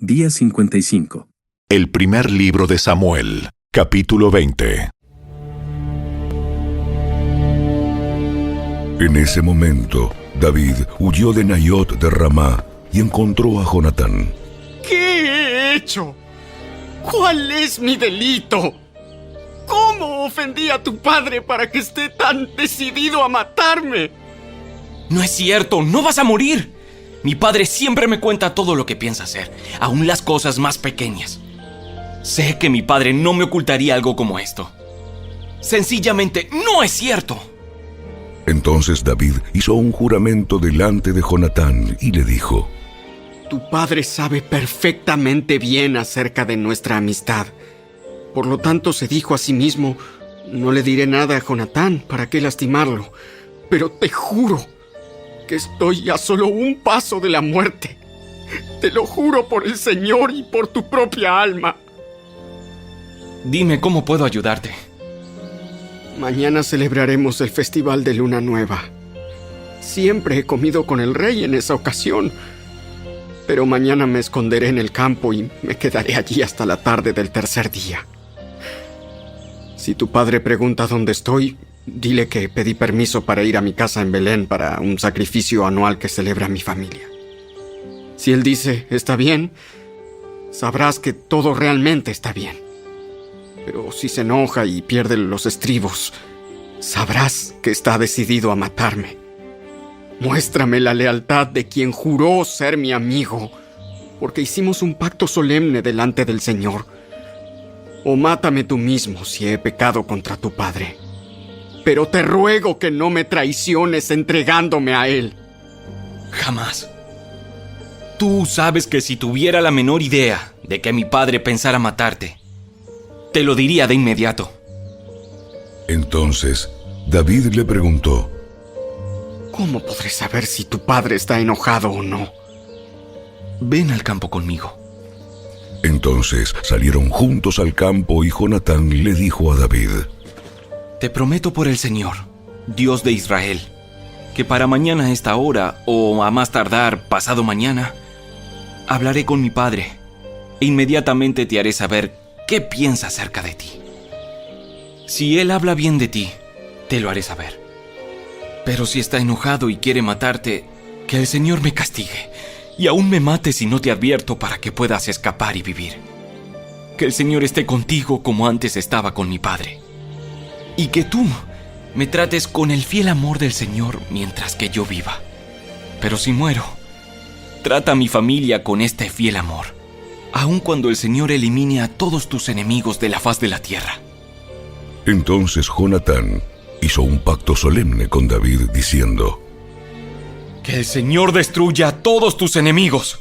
Día 55. El primer libro de Samuel, capítulo 20. En ese momento, David huyó de Naiot de Ramá y encontró a Jonatán. ¿Qué he hecho? ¿Cuál es mi delito? ¿Cómo ofendí a tu padre para que esté tan decidido a matarme? No es cierto, no vas a morir. Mi padre siempre me cuenta todo lo que piensa hacer, aún las cosas más pequeñas. Sé que mi padre no me ocultaría algo como esto. Sencillamente, no es cierto. Entonces David hizo un juramento delante de Jonatán y le dijo: Tu padre sabe perfectamente bien acerca de nuestra amistad. Por lo tanto, se dijo a sí mismo: no le diré nada a Jonatán, ¿para qué lastimarlo? Pero te juro que estoy a solo un paso de la muerte. Te lo juro por el Señor y por tu propia alma. Dime cómo puedo ayudarte. Mañana celebraremos el Festival de Luna Nueva. Siempre he comido con el rey en esa ocasión. Pero mañana me esconderé en el campo y me quedaré allí hasta la tarde del tercer día. Si tu padre pregunta dónde estoy, dile que pedí permiso para ir a mi casa en Belén para un sacrificio anual que celebra mi familia. Si él dice, está bien, sabrás que todo realmente está bien. Pero si se enoja y pierde los estribos, sabrás que está decidido a matarme. Muéstrame la lealtad de quien juró ser mi amigo, porque hicimos un pacto solemne delante del Señor. O mátame tú mismo si he pecado contra tu padre. Pero te ruego que no me traiciones entregándome a él. Jamás. Tú sabes que si tuviera la menor idea de que mi padre pensara matarte, te lo diría de inmediato. Entonces David le preguntó: ¿Cómo podré saber si tu padre está enojado o no? Ven al campo conmigo. Entonces salieron juntos al campo y Jonatán le dijo a David: Te prometo por el Señor, Dios de Israel, que para mañana a esta hora, o a más tardar pasado mañana, hablaré con mi padre e inmediatamente te haré saber qué piensa acerca de ti. Si él habla bien de ti, te lo haré saber. Pero si está enojado y quiere matarte, que el Señor me castigue y aún me mate si no te advierto para que puedas escapar y vivir. Que el Señor esté contigo como antes estaba con mi padre. Y que tú me trates con el fiel amor del Señor mientras que yo viva. Pero si muero, trata a mi familia con este fiel amor, aun cuando el Señor elimine a todos tus enemigos de la faz de la tierra. Entonces Jonatán hizo un pacto solemne con David diciendo: Que el Señor destruya a todos tus enemigos.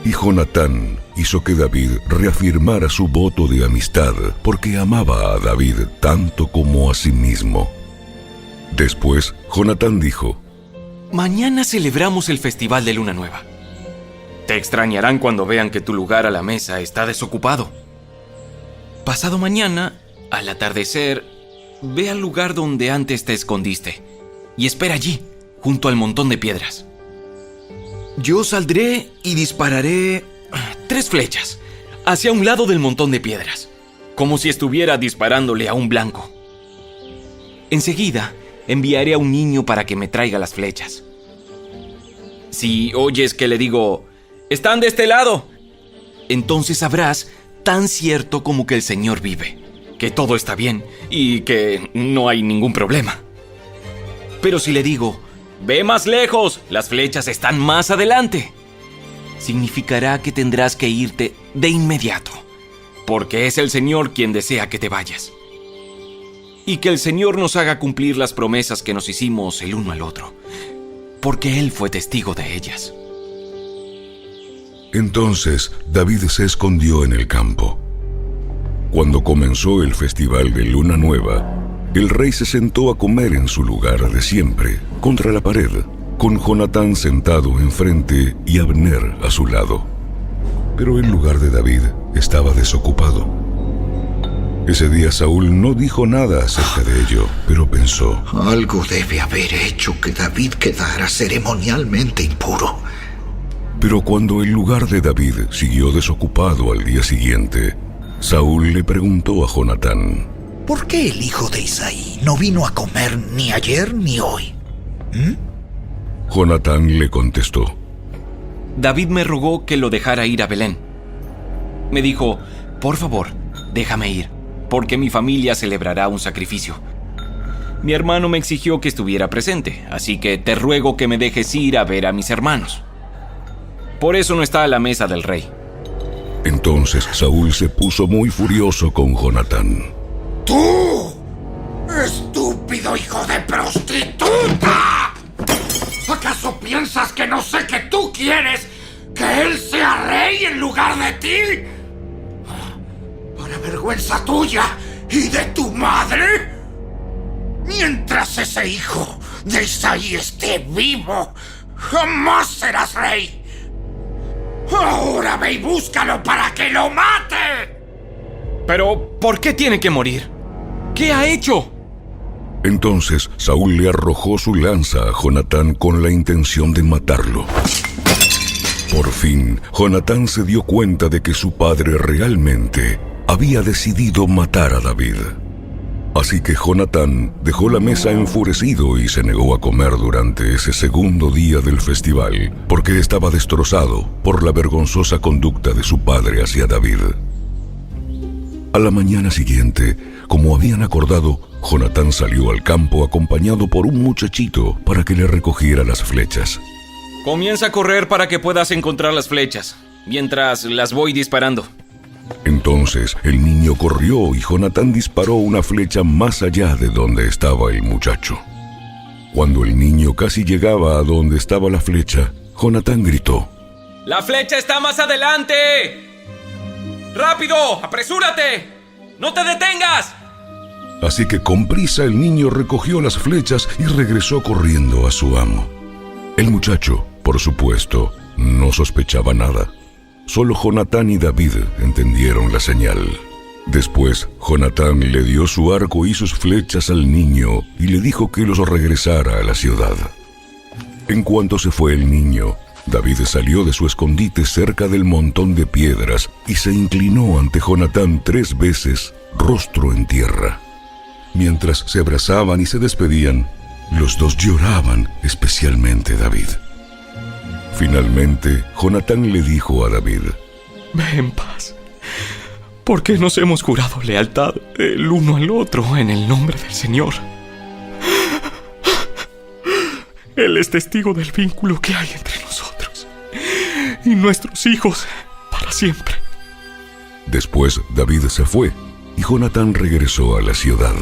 Y Jonatán hizo que David reafirmara su voto de amistad, porque amaba a David tanto como a sí mismo. Después, Jonatán dijo: Mañana celebramos el Festival de Luna Nueva. Te extrañarán cuando vean que tu lugar a la mesa está desocupado. Pasado mañana, al atardecer, ve al lugar donde antes te escondiste y espera allí, junto al montón de piedras. Yo saldré y dispararé 3 flechas hacia un lado del montón de piedras, como si estuviera disparándole a un blanco. Enseguida, enviaré a un niño para que me traiga las flechas. Si oyes que le digo, ¡están de este lado!, entonces sabrás, tan cierto como que el Señor vive, que todo está bien y que no hay ningún problema. Pero si le digo, ¡ve más lejos! Las flechas están más adelante, significará que tendrás que irte de inmediato, porque es el Señor quien desea que te vayas. Y que el Señor nos haga cumplir las promesas que nos hicimos el uno al otro, porque Él fue testigo de ellas. Entonces David se escondió en el campo. Cuando comenzó el Festival de Luna Nueva, el rey se sentó a comer en su lugar de siempre, contra la pared, con Jonatán sentado enfrente y Abner a su lado. Pero el lugar de David estaba desocupado. Ese día Saúl no dijo nada acerca de ello, pero pensó: algo debe haber hecho que David quedara ceremonialmente impuro. Pero cuando el lugar de David siguió desocupado al día siguiente, Saúl le preguntó a Jonatán: ¿por qué el hijo de Isaí no vino a comer ni ayer ni hoy? Jonatán le contestó: David me rogó que lo dejara ir a Belén. Me dijo: por favor, déjame ir, porque mi familia celebrará un sacrificio. Mi hermano me exigió que estuviera presente, así que te ruego que me dejes ir a ver a mis hermanos. Por eso no está a la mesa del rey. Entonces Saúl se puso muy furioso con Jonatán. ¡Tú! ¡Estúpido hijo de prostituta! ¿Acaso piensas que no sé que tú quieres que él sea rey en lugar de ti? Para vergüenza tuya y de tu madre. Mientras ese hijo de Isaí esté vivo, jamás serás rey. Ahora ve y búscalo para que lo mate. Pero, ¿por qué tiene que morir? ¿Qué ha hecho? Entonces Saúl le arrojó su lanza a Jonatán con la intención de matarlo. Por fin, Jonatán se dio cuenta de que su padre realmente había decidido matar a David. Así que Jonatán dejó la mesa enfurecido y se negó a comer durante ese segundo día del festival, porque estaba destrozado por la vergonzosa conducta de su padre hacia David. A la mañana siguiente, como habían acordado, Jonatán salió al campo acompañado por un muchachito para que le recogiera las flechas. Comienza a correr para que puedas encontrar las flechas, mientras las voy disparando. Entonces el niño corrió y Jonatán disparó una flecha más allá de donde estaba el muchacho. Cuando el niño casi llegaba a donde estaba la flecha, Jonatán gritó: ¡La flecha está más adelante! ¡Rápido! ¡Apresúrate! ¡No te detengas! Así que con prisa el niño recogió las flechas y regresó corriendo a su amo. El muchacho, por supuesto, no sospechaba nada. Solo Jonatán y David entendieron la señal. Después, Jonatán le dio su arco y sus flechas al niño y le dijo que los regresara a la ciudad. En cuanto se fue el niño, David salió de su escondite cerca del montón de piedras y se inclinó ante Jonatán 3 veces, rostro en tierra. Mientras se abrazaban y se despedían, los dos lloraban, especialmente David. Finalmente, Jonatán le dijo a David: Ve en paz, porque nos hemos jurado lealtad el uno al otro en el nombre del Señor. Él es testigo del vínculo que hay entre nosotros y nuestros hijos para siempre. Después David se fue y Jonatán regresó a la ciudad.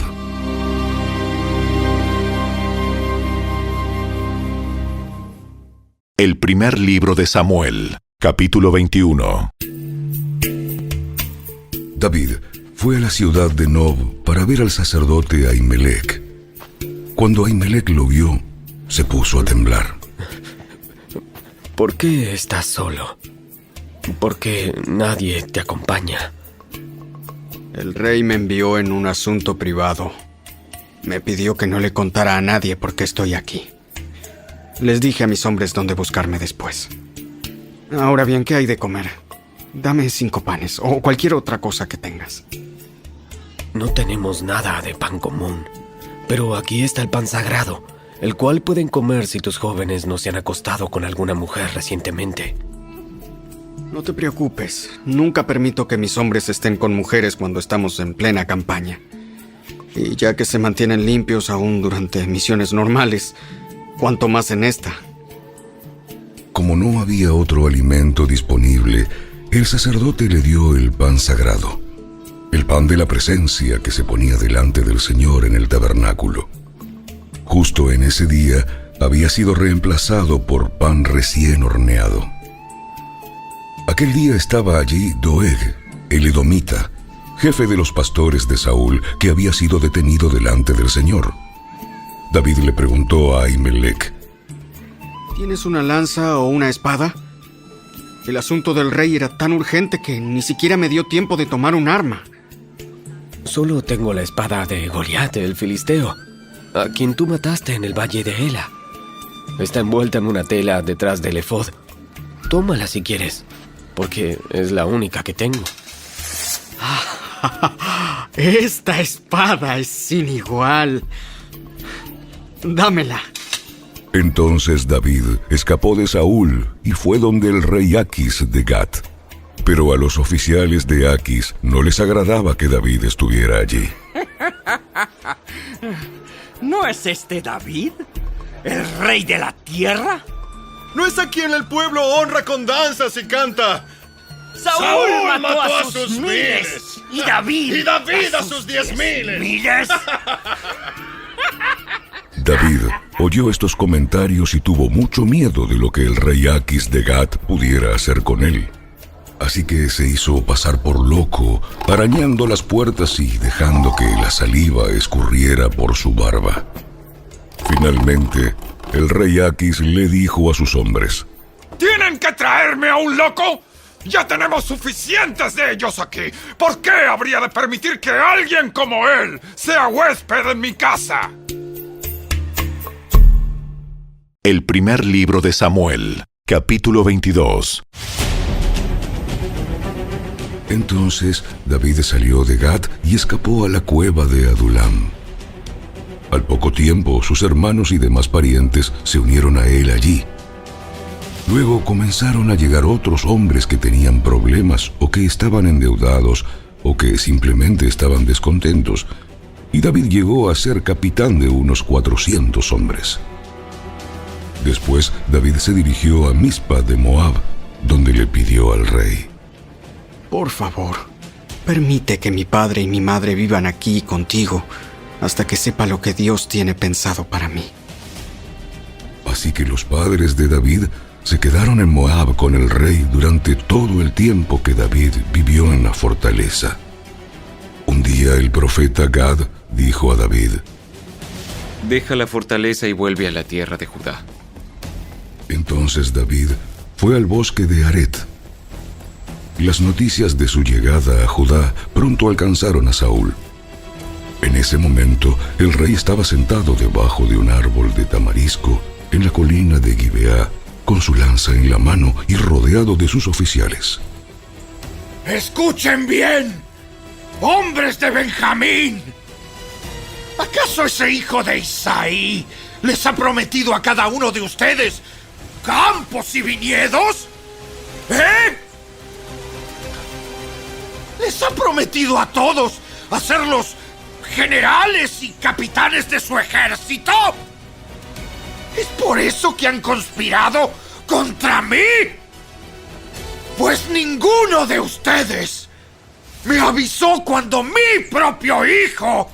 El primer libro de Samuel, capítulo 21. David fue a la ciudad de Nob para ver al sacerdote Ahimelech. Cuando Ahimelech lo vio, se puso a temblar. ¿Por qué estás solo? ¿Por qué nadie te acompaña? El rey me envió en un asunto privado. Me pidió que no le contara a nadie por qué estoy aquí. Les dije a mis hombres dónde buscarme después. Ahora bien, ¿qué hay de comer? Dame 5 panes o cualquier otra cosa que tengas. No tenemos nada de pan común, pero aquí está el pan sagrado, el cual pueden comer si tus jóvenes no se han acostado con alguna mujer recientemente. No te preocupes, nunca permito que mis hombres estén con mujeres cuando estamos en plena campaña. Y ya que se mantienen limpios aún durante misiones normales, cuanto más en esta. Como no había otro alimento disponible, el sacerdote le dio el pan sagrado, el pan de la presencia que se ponía delante del Señor en el tabernáculo. Justo en ese día había sido reemplazado por pan recién horneado. Aquel día estaba allí Doeg, el edomita, jefe de los pastores de Saúl, que había sido detenido delante del Señor. David le preguntó a Ahimelech: ¿Tienes una lanza o una espada? El asunto del rey era tan urgente que ni siquiera me dio tiempo de tomar un arma. Solo tengo la espada de Goliat, el filisteo, a quien tú mataste en el valle de Ela. Está envuelta en una tela detrás del efod. tómala si quieres, porque es la única que tengo. Esta espada es sin igual. Dámela. Entonces David escapó de Saúl y fue donde el rey Aquis de Gat. Pero a los oficiales de Aquis no les agradaba que David estuviera allí. ¿No es este David? ¿El rey de la tierra? ¿No es a quien el pueblo honra con danzas y canta? Saúl mató a sus miles. Y David a sus 10,000. ¿Miles? David oyó estos comentarios y tuvo mucho miedo de lo que el rey Aquis de Gat pudiera hacer con él. Así que se hizo pasar por loco, arañando las puertas y dejando que la saliva escurriera por su barba. Finalmente, el rey Aquis le dijo a sus hombres: ¿Tienen que traerme a un loco? Ya tenemos suficientes de ellos aquí. ¿Por qué habría de permitir que alguien como él sea huésped en mi casa? El primer libro de Samuel, capítulo 22. Entonces David salió de Gat y escapó a la cueva de Adulam. Al poco tiempo, sus hermanos y demás parientes se unieron a él allí. Luego comenzaron a llegar otros hombres que tenían problemas o que estaban endeudados o que simplemente estaban descontentos, y David llegó a ser capitán de unos 400 hombres. Después, David se dirigió a Mizpa de Moab, donde le pidió al rey: Por favor, permite que mi padre y mi madre vivan aquí contigo hasta que sepa lo que Dios tiene pensado para mí. Así que los padres de David se quedaron en Moab con el rey durante todo el tiempo que David vivió en la fortaleza. Un día el profeta Gad dijo a David: Deja la fortaleza y vuelve a la tierra de Judá. Entonces David fue al bosque de Aret. Las noticias de su llegada a Judá pronto alcanzaron a Saúl. En ese momento, el rey estaba sentado debajo de un árbol de tamarisco en la colina de Gibeá, con su lanza en la mano y rodeado de sus oficiales. ¡Escuchen bien! ¡Hombres de Benjamín! ¿Acaso ese hijo de Isaí les ha prometido a cada uno de ustedes campos y viñedos? ¿Eh? ¿Les ha prometido a todos hacerlos generales y capitanes de su ejército? ¿Es por eso que han conspirado contra mí? Pues ninguno de ustedes me avisó cuando mi propio hijo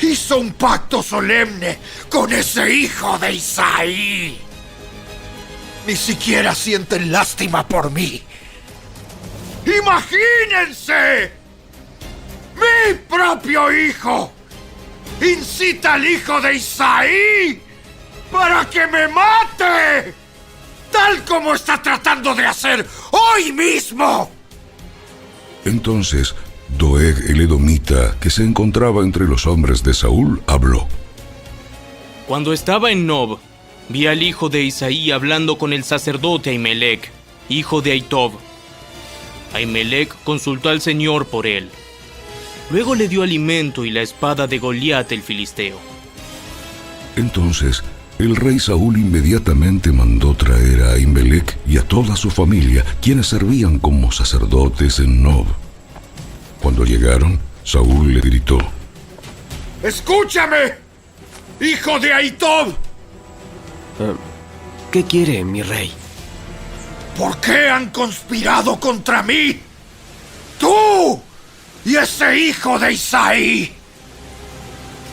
hizo un pacto solemne con ese hijo de Isaí. Ni siquiera sienten lástima por mí. ¡Imagínense! ¡Mi propio hijo incita al hijo de Isaí para que me mate! ¡Tal como está tratando de hacer hoy mismo! Entonces, Doeg el edomita, que se encontraba entre los hombres de Saúl, habló: Cuando estaba en Nob, vi al hijo de Isaí hablando con el sacerdote Ahimelech, hijo de Ahitob. Ahimelech consultó al Señor por él. Luego le dio alimento y la espada de Goliat el filisteo. Entonces, el rey Saúl inmediatamente mandó traer a Ahimelech y a toda su familia, quienes servían como sacerdotes en Nob. Cuando llegaron, Saúl le gritó: ¡Escúchame, hijo de Ahitob! ¿Qué quiere, mi rey? ¿Por qué han conspirado contra mí? ¡Tú y ese hijo de Isaí!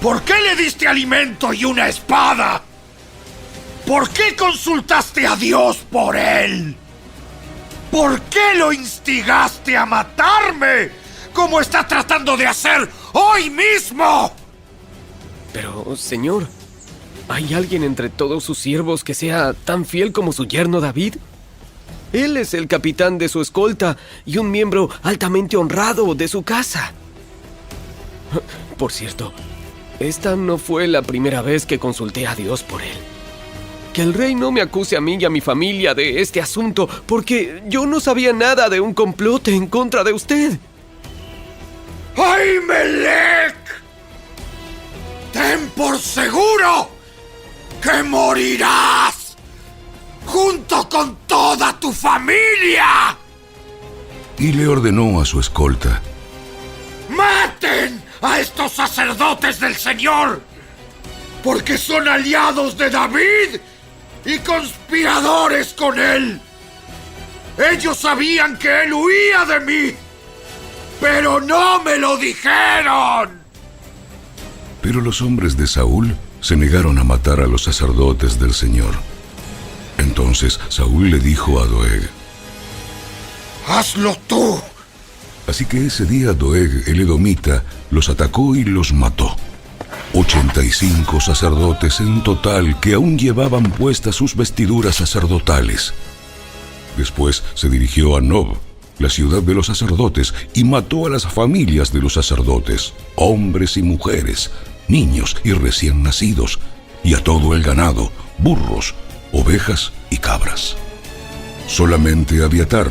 ¿Por qué le diste alimento y una espada? ¿Por qué consultaste a Dios por él? ¿Por qué lo instigaste a matarme, como está tratando de hacer hoy mismo? Pero, señor, ¿hay alguien entre todos sus siervos que sea tan fiel como su yerno David? Él es el capitán de su escolta y un miembro altamente honrado de su casa. Por cierto, esta no fue la primera vez que consulté a Dios por él. Que el rey no me acuse a mí y a mi familia de este asunto, porque yo no sabía nada de un complot en contra de usted. ¡Ahimelech! ¡Ten por seguro que morirás junto con toda tu familia! Y le ordenó a su escolta: ¡Maten a estos sacerdotes del Señor! Porque son aliados de David y conspiradores con él. Ellos sabían que él huía de mí, pero no me lo dijeron. Pero los hombres de Saúl se negaron a matar a los sacerdotes del Señor. Entonces Saúl le dijo a Doeg: ¡Hazlo tú! Así que ese día Doeg el edomita los atacó y los mató. 85 sacerdotes en total que aún llevaban puestas sus vestiduras sacerdotales. Después se dirigió a Nob, la ciudad de los sacerdotes, y mató a las familias de los sacerdotes, hombres y mujeres, niños y recién nacidos, y a todo el ganado, burros, ovejas y cabras. Solamente Abiatar,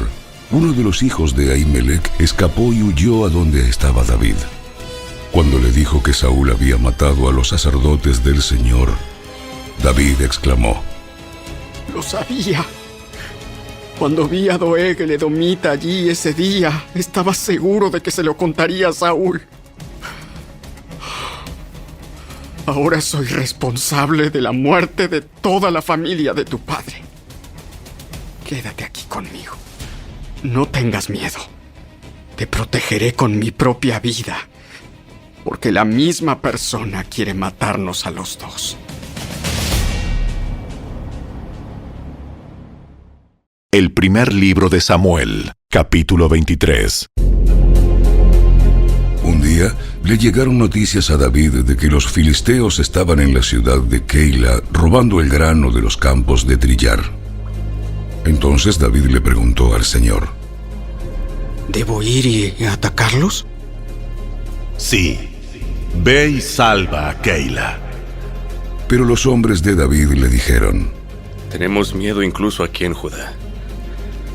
uno de los hijos de Ahimelech, escapó y huyó a donde estaba David. Cuando le dijo que Saúl había matado a los sacerdotes del Señor, David exclamó: Lo sabía. Cuando vi a Doeg el edomita allí ese día, estaba seguro de que se lo contaría a Saúl. Ahora soy responsable de la muerte de toda la familia de tu padre. Quédate aquí conmigo. No tengas miedo. Te protegeré con mi propia vida, porque la misma persona quiere matarnos a los dos. El primer libro de Samuel, capítulo 23. Un día le llegaron noticias a David de que los filisteos estaban en la ciudad de Keila robando el grano de los campos de trillar. Entonces David le preguntó al Señor: ¿Debo ir y atacarlos? Sí. Ve y salva a Keila. Pero los hombres de David le dijeron: Tenemos miedo incluso aquí en Judá.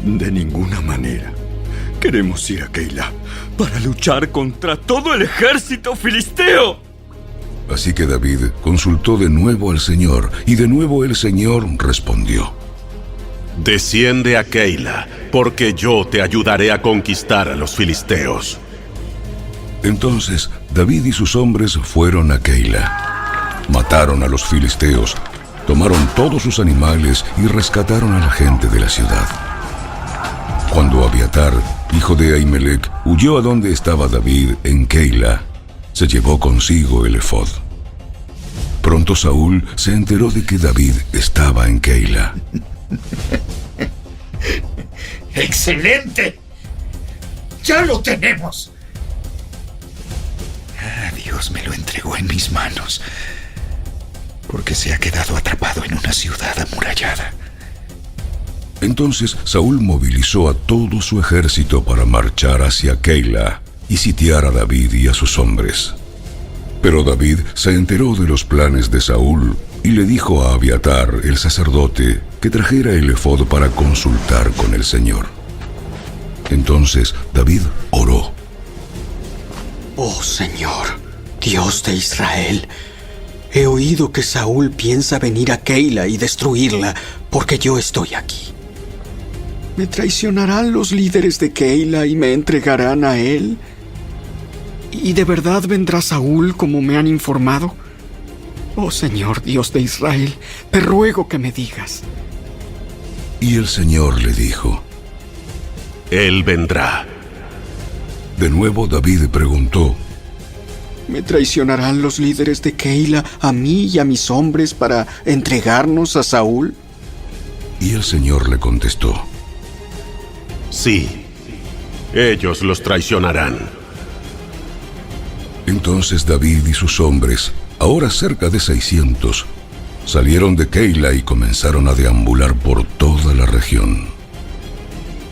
De ninguna manera. Queremos ir a Keila para luchar contra todo el ejército filisteo. Así que David consultó de nuevo al Señor, y de nuevo el Señor respondió: Desciende a Keila, porque yo te ayudaré a conquistar a los filisteos. Entonces David y sus hombres fueron a Keila. Mataron a los filisteos, tomaron todos sus animales y rescataron a la gente de la ciudad. Cuando Abiatar, hijo de Ahimelech, huyó a donde estaba David en Keila, se llevó consigo el efod. Pronto Saúl se enteró de que David estaba en Keila. ¡Excelente! ¡Ya lo tenemos! Dios me lo entregó en mis manos, porque se ha quedado atrapado en una ciudad amurallada. Entonces Saúl movilizó a todo su ejército para marchar hacia Keila y sitiar a David y a sus hombres. Pero David se enteró de los planes de Saúl y le dijo a Abiatar, el sacerdote, que trajera el efod para consultar con el Señor. Entonces David oró: Oh Señor, Dios de Israel, he oído que Saúl piensa venir a Keila y destruirla, porque yo estoy aquí. ¿Me traicionarán los líderes de Keila y me entregarán a él? ¿Y de verdad vendrá Saúl como me han informado? Oh Señor, Dios de Israel, te ruego que me digas. Y el Señor le dijo: Él vendrá. De nuevo David preguntó: ¿Me traicionarán los líderes de Keila a mí y a mis hombres para entregarnos a Saúl? Y el Señor le contestó: Sí, ellos los traicionarán. Entonces David y sus hombres, ahora cerca de 600, salieron de Keila y comenzaron a deambular por toda la región.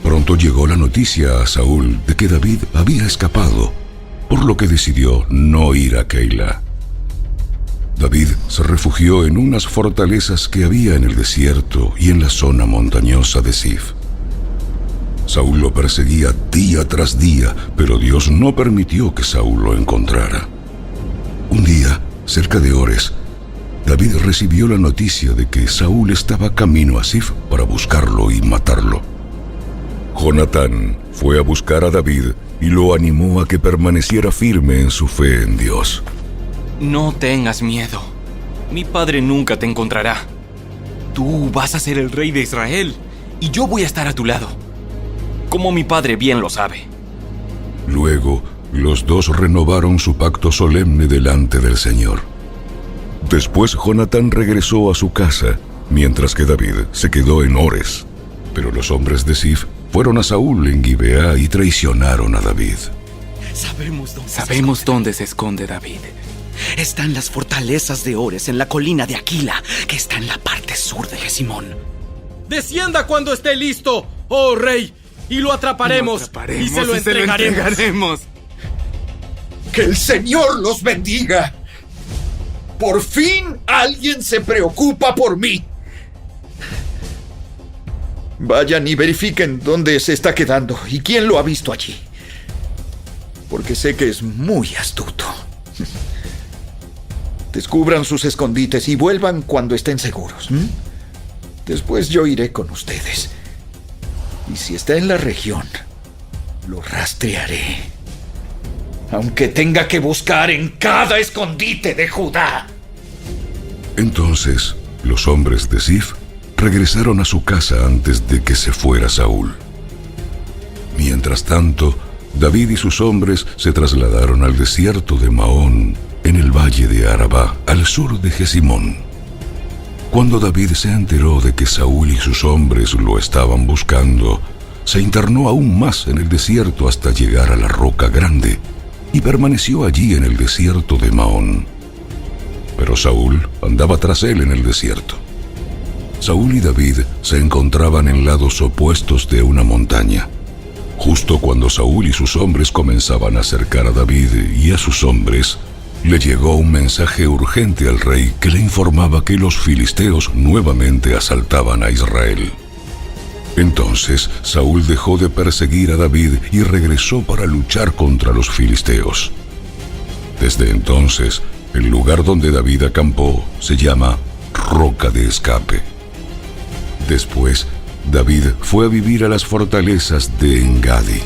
Pronto llegó la noticia a Saúl de que David había escapado, por lo que decidió no ir a Keila. David se refugió en unas fortalezas que había en el desierto y en la zona montañosa de Zif. Saúl lo perseguía día tras día, pero Dios no permitió que Saúl lo encontrara. Un día, cerca de Ores, David recibió la noticia de que Saúl estaba camino a Zif para buscarlo y matarlo. Jonatán fue a buscar a David y lo animó a que permaneciera firme en su fe en Dios. No tengas miedo. Mi padre nunca te encontrará. Tú vas a ser el rey de Israel y yo voy a estar a tu lado, como mi padre bien lo sabe. Luego, los dos renovaron su pacto solemne delante del Señor. Después Jonatán regresó a su casa, mientras que David se quedó en Ores. Pero los hombres de Zif fueron a Saúl en Gibeá y traicionaron a David. Sabemos dónde se esconde David. Está en las fortalezas de Ores, en la colina de Aquila, que está en la parte sur de Gesimón. Descienda cuando esté listo, oh rey, y lo atraparemos, y se lo entregaremos. ¡Que el Señor los bendiga! Por fin alguien se preocupa por mí. Vayan y verifiquen dónde se está quedando y quién lo ha visto allí. Porque sé que es muy astuto. Descubran sus escondites y vuelvan cuando estén seguros. Después yo iré con ustedes. Y si está en la región, lo rastrearé. Aunque tenga que buscar en cada escondite de Judá. Entonces, los hombres de Zif regresaron a su casa antes de que se fuera Saúl. Mientras tanto, David y sus hombres se trasladaron al desierto de Maón, en el valle de Arabá, al sur de Gesimón. Cuando David se enteró de que Saúl y sus hombres lo estaban buscando, se internó aún más en el desierto hasta llegar a la Roca Grande, y permaneció allí en el desierto de Maón. Pero Saúl andaba tras él en el desierto. Saúl y David se encontraban en lados opuestos de una montaña. Justo cuando Saúl y sus hombres comenzaban a acercar a David y a sus hombres, le llegó un mensaje urgente al rey que le informaba que los filisteos nuevamente asaltaban a Israel. Entonces Saúl dejó de perseguir a David y regresó para luchar contra los filisteos. Desde entonces, el lugar donde David acampó se llama Roca de Escape. Después, David fue a vivir a las fortalezas de Engadi.